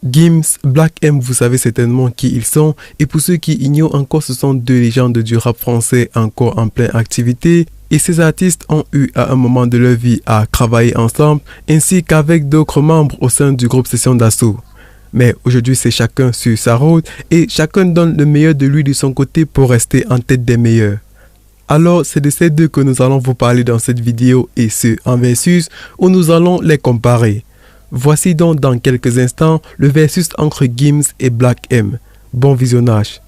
Gims, Black M, vous savez certainement qui ils sont, et pour ceux qui ignorent encore, ce sont deux légendes du rap français encore en pleine activité, et ces artistes ont eu à un moment de leur vie à travailler ensemble, ainsi qu'avec d'autres membres au sein du groupe Session d'Assaut. Mais aujourd'hui, c'est chacun sur sa route, et chacun donne le meilleur de lui de son côté pour rester en tête des meilleurs. Alors, c'est de ces deux que nous allons vous parler dans cette vidéo, et ce, en versus, où nous allons les comparer. Voici donc dans quelques instants le versus entre Gims et Black M. Bon visionnage.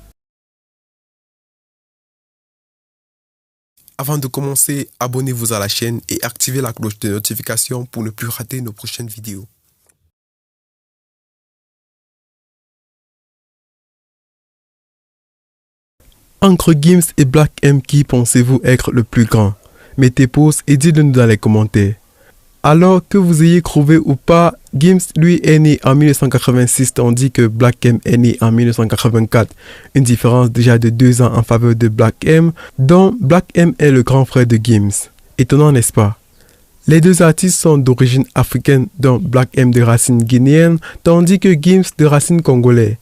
Avant de commencer, abonnez-vous à la chaîne et activez la cloche de notification pour ne plus rater nos prochaines vidéos. Entre Gims et Black M, qui pensez-vous être le plus grand? Mettez pause et dites-le nous dans les commentaires. Alors que vous ayez trouvé ou pas, Gims lui est né en 1986 tandis que Black M est né en 1984. Une différence déjà de 2 ans en faveur de Black M, dont Black M est le grand frère de Gims. Étonnant, n'est-ce pas? Les deux artistes sont d'origine africaine, dont Black M de racines guinéennes, tandis que Gims de racines congolaises.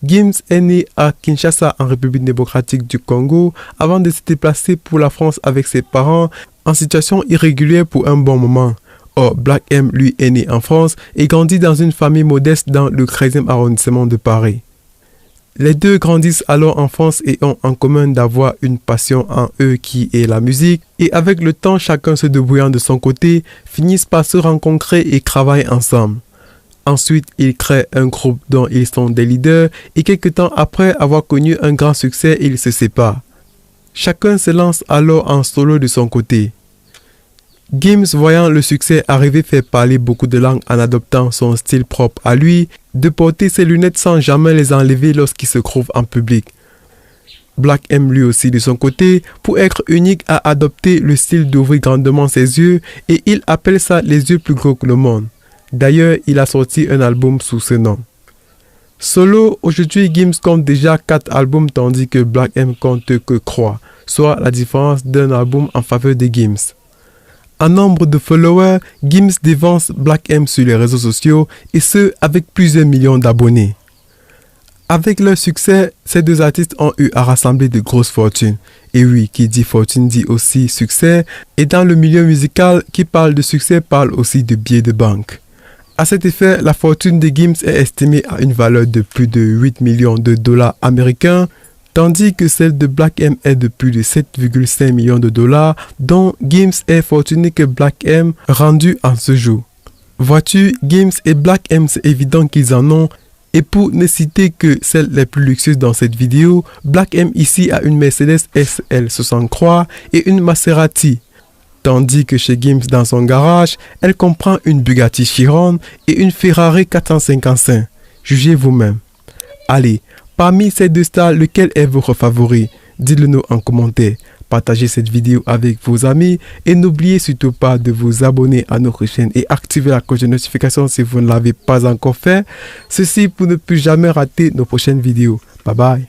Gims est né à Kinshasa en République démocratique du Congo avant de se déplacer pour la France avec ses parents en situation irrégulière pour un bon moment. Or, Black M, lui, est né en France et grandit dans une famille modeste dans le 13e arrondissement de Paris. Les deux grandissent alors en France et ont en commun d'avoir une passion en eux qui est la musique, et avec le temps, chacun se débrouillant de son côté, finissent par se rencontrer et travailler ensemble. Ensuite, ils créent un groupe dont ils sont des leaders et quelques temps après avoir connu un grand succès, ils se séparent. Chacun se lance alors en solo de son côté. Gims, voyant le succès arriver, fait parler beaucoup de langues en adoptant son style propre à lui, de porter ses lunettes sans jamais les enlever lorsqu'il se trouve en public. Black M, lui aussi de son côté, pour être unique, a adopté le style d'ouvrir grandement ses yeux et il appelle ça les yeux plus gros que le monde. D'ailleurs, il a sorti un album sous ce nom. Solo, aujourd'hui Gims compte déjà 4 albums tandis que Black M compte que 3, soit la différence d'un album en faveur de Gims. En nombre de followers, Gims dévance Black M sur les réseaux sociaux et ce avec plusieurs millions d'abonnés. Avec leur succès, ces deux artistes ont eu à rassembler de grosses fortunes. Et oui, qui dit fortune dit aussi succès, et dans le milieu musical, qui parle de succès parle aussi de billets de banque. À cet effet, la fortune de Gims est estimée à une valeur de plus de 8 millions de dollars américains, tandis que celle de Black M est de plus de 7,5 millions de dollars, dont Gims est fortuné que Black M rendu en ce jour. Vois-tu, Gims et Black M, c'est évident qu'ils en ont, et pour ne citer que celles les plus luxueuses dans cette vidéo, Black M ici a une Mercedes SL63 et une Maserati. Tandis que chez Gims dans son garage, elle comprend une Bugatti Chiron et une Ferrari 455. Jugez vous-même. Allez, parmi ces deux stars, lequel est votre favori? Dites-le nous en commentaire. Partagez cette vidéo avec vos amis et n'oubliez surtout pas de vous abonner à notre chaîne et activer la cloche de notification si vous ne l'avez pas encore fait. Ceci pour ne plus jamais rater nos prochaines vidéos. Bye bye.